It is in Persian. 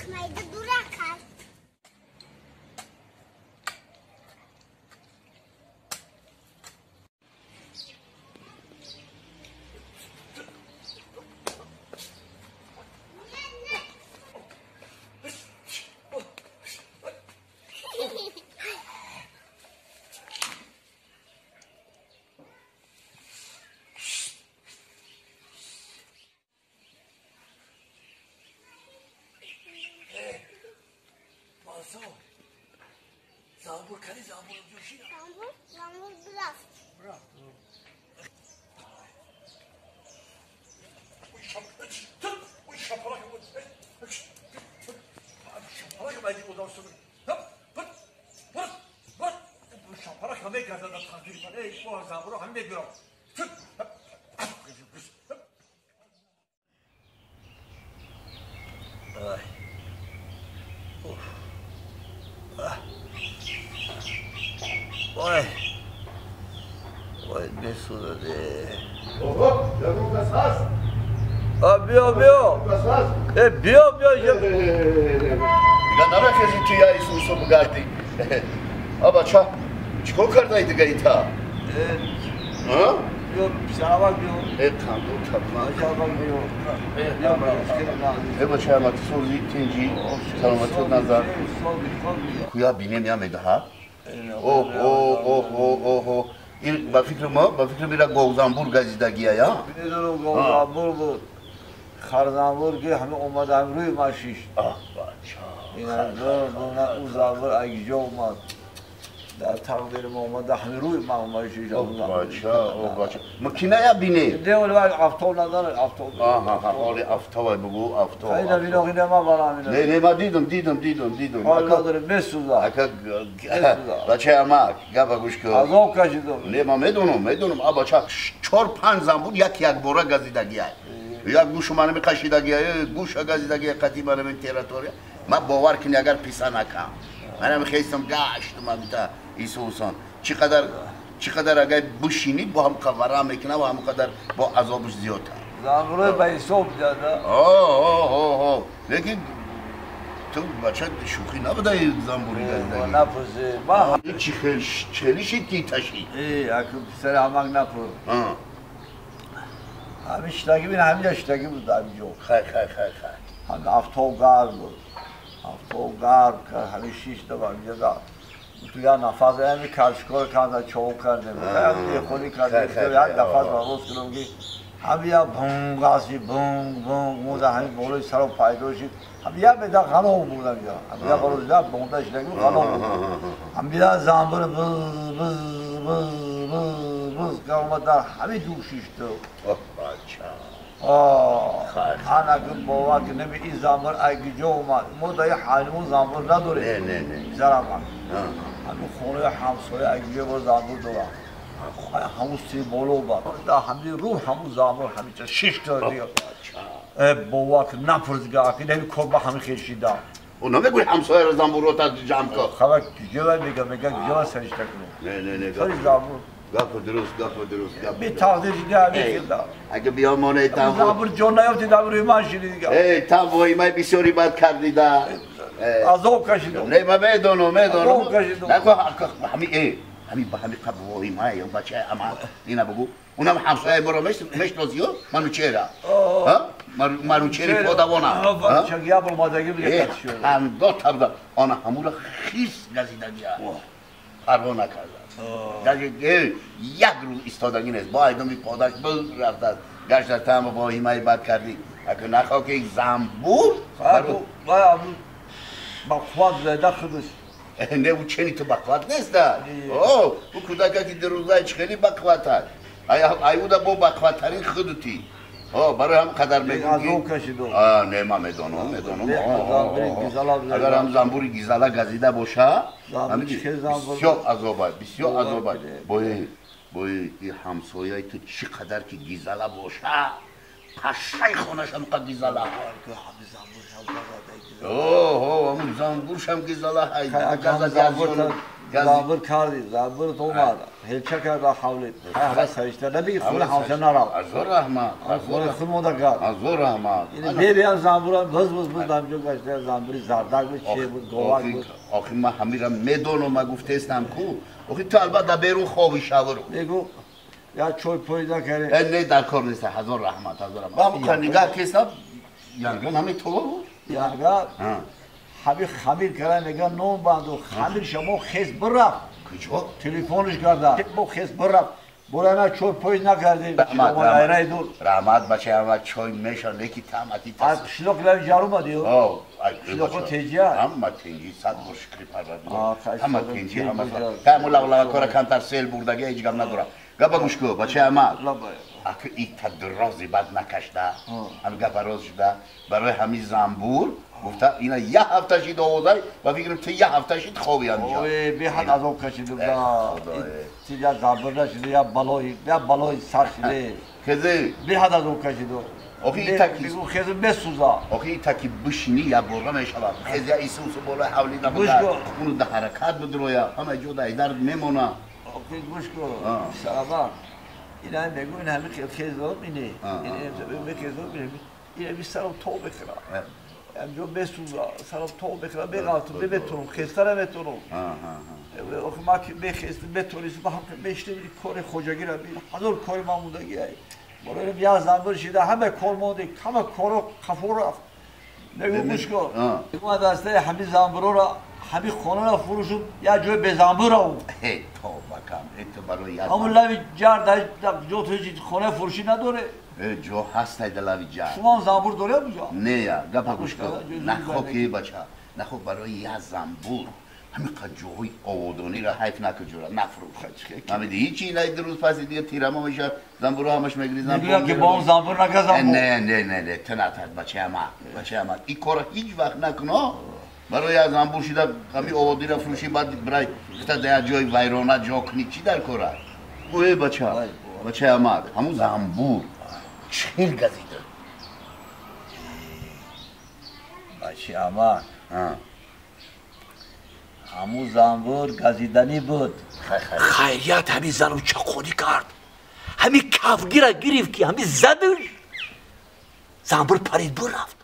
bakmaydı durakar. Zambur kali zambur coşuyor. Zambur biraz. Bırak. Bu şapalak bu. Şapalak ben o zaman sonra. Bu şapalak hamle kazandı takdir bana. Bu zamburu hamle bir. Ay. Of. Ah. Vay. Vay ne sunadı. Oho, yavrum kasas. Bio. Kasas. Bio. Ya nara kesin ki ya isu su bugatti. Aba ça. Çiko kardaydı gayta. Ha? Yok, sana bakmıyor. Tamam, tamam. Aşağı bakmıyor. Eba çaymat sozi tenci. Salamatı nazar. Kuya binem ya medaha. Oh. Ba fikrim ila Gozambur gazidagi ya. Bir de o Gozambur bu. Karzambur ki hami omada ruy maşiş. Ah baça. Yani buna uzavur ayıcı olmaz. Da takdirim olmadı hami ruy maşiş. Oh baça. Makinaya bine. De öyle var avtonadan avto. Aha, oli aftava bu aftava. Hayda bir o gidema bana mı? Ne ma didim. Allah'dır Mesut'a. Aka baça ama gaba guşko. Azok kaçıdı. Ne ma medonum abaça çor panzambur yak bora gazidagi ya. Ya guşmanı mi kaşidagi ya, guşa gazidagi ya katimanı min territoria. Ma bavar ki agar pisanaka. Bana mi xeysam gaştım abita İsusan. Çikadar agar bu şini bu ham kavara mekina bu ham kadar bu azobus ziyota. Zambur'u ben soğuk dedi. Oh. Lekin tu bacha şuki ne kadar zamburi gazdagi. Ne yapısı? Bak. Çelişit ki taşı. İyi, akıl selamak ne yapır? Ha. Abi iştaki bin hem yaştaki bu da bir yok. Hay. Hani avtogar bu. Avtogar hani şiş de var bir de. تو یا نفاذ همی کارشکار کاندا چوب کرده بود. همی خوری کرده بود. یا نفاذ باز کنم که همی یا بونگاسی بونگ مودا همی بولوی سرو پایدوشی همی یا به دا خانم بودم یا همی یا بولوی دا بوندا شدگی خانم بود. همی یا زنبور بز کارما در همی دوشیش تو. خانه که بوا که نمی این زنبور ایگی جو اومد. مودا یه حالمون زنبور نداره. نه. زرمان. همین خونه همسایه اگه با زنبور دارم همون سیمولو با دا همین رو همون زنبور همین چه شش تا دیگه بابا که نپرزگاه که نمی کربا همین خیشیده اونا میگوی همسایه زنبور رو تا جمع کن خبر گیجه میگه گیجه سرشته کنه نه سری زنبور گفت درست بی تقدیر دیگه همین اگه بیا مانه تام زنبور جون نیافتی دا روی من شیری دیگه تام وای مای بسیاری بد کردی دا عذاب کشیدم نه ما میدونم عذاب کشیدم نگو همین با همین قبل وای مای اون بچه اما اینا بگو اونم همسایه برو مش لازیو منو چرا ها منو چری خودمونه چه گیا بر مادگی بگه کشیدم هم دو تا آن همون خیس گزیدگی پروا نکردن یک روز ایستادگی نیست با ایدمی پاداش بل رفت گشت تام با ایمای بد کردی اگه نخواه که زنبور بقوات زده خودش نه او چنی تو بقوات نیست او کودکا که در روزای خیلی بقوات هست ایو دا با بقوات ترین خودتی برای هم قدر میگم که نه ما میدونم اگر هم زنبوری گیزالا گزیده باشه بسیار عذابه بای این همسایه تو چقدر که گیزالا باشه پشای خونش هم قد گیزالا همون زنبورش هم گیزالا های زنبور کردی زنبور تو اومد هیچه کرده حولید همه سرشته نبیگی خود حوزه نرم از رحمت خود خود مونده کرد از رحمت بیان زنبور هم بز نمیجا گشته زنبوری زردک بود چیه بود گواک بود آخی من همیرم میدونم من گفته استم کو آخی تو البته بیرون خوابی شورو بگو یا چوی پویدا کردی نه در کار نیست هزار رحمت با نگاه کسا یانگان همه تو بود یانگان همه خمیر کردن نگاه نون بند و خمیر شما خیز برفت کجا؟ تلفنش کردن با خیز برفت برای چوی پوید نکردی رحمت بچه همه چوی میشن لیکی تامتی از شلوک لوی جارو مدی شلوک تیجی همه تنجی صد مشکلی پرد همه تنجی همه همه لغلا کار کانتر سیل بردگی هیچ گم ندارم گپا گوش کو بچه همه اگه این تدرازی بد نکشته همه گپا راز شده برای همین زنبور گفته اینا یه هفته شید آوازه و فکرم تو یه هفته شید خوابی هم میشه اوه به حد از اون کشیده بودا یا زنبور نشده یا بلای سر شده خیزه به حد از اون کشیده آخه این تکی بگو خیزه بسوزا آخه این تکی بشینی یا برا میشود خیزه یا ایسوس بالا حولی نبوده اونو در حرکت بدرویا همه جو در درد میمونه آخه گوش کن سلام این هم بگو این همه خیزه داد مینه این همه خیزه داد مینه این همه سرم تو بخرا امجا بسوزا سرم تو بخرا بگاتم ببتونم خیسته نمیتونم آخه ما که بخیستم بتونیست با هم بشته بیدی کار خوجگی را بیدی هزار کاری ما موندگی هایی برای بیان زنبور شده همه کار مونده همه کارو خفور رفت نگو گوش کن ما دسته همه زنبورو را همه خانه را فروشون یا جای به زنبور را اون ای تو بکم تو برای یاد همون لوی جرد جو توی خانه فروشی نداره جو هست های دلاوی جرد شما هم زنبور داره بجا نه یا گپا گوش کن نخو که بچه نخو برای یه زنبور همین قد جوهای آوادانی را حیف نکن جورا نفروش نمیدی هیچی نه روز پسی دیگه تیرما میشه زنبور همش میگیری نگویا که با اون زنبور نگه زنبور نه تو نترد بچه همه این کار هیچ وقت نکنه برای از زنبور شده همین آوادی را فروشی بعد برای خطا در جای ویرانه جا کنی چی در کاره اوه بچه همه همون زنبور چهل گزیده بچه همه همون زنبور گزیدنی بود خیریت همین زنو چاقونی کرد همین کفگی را گرفت که همین زدش زنبور پرید بر رفت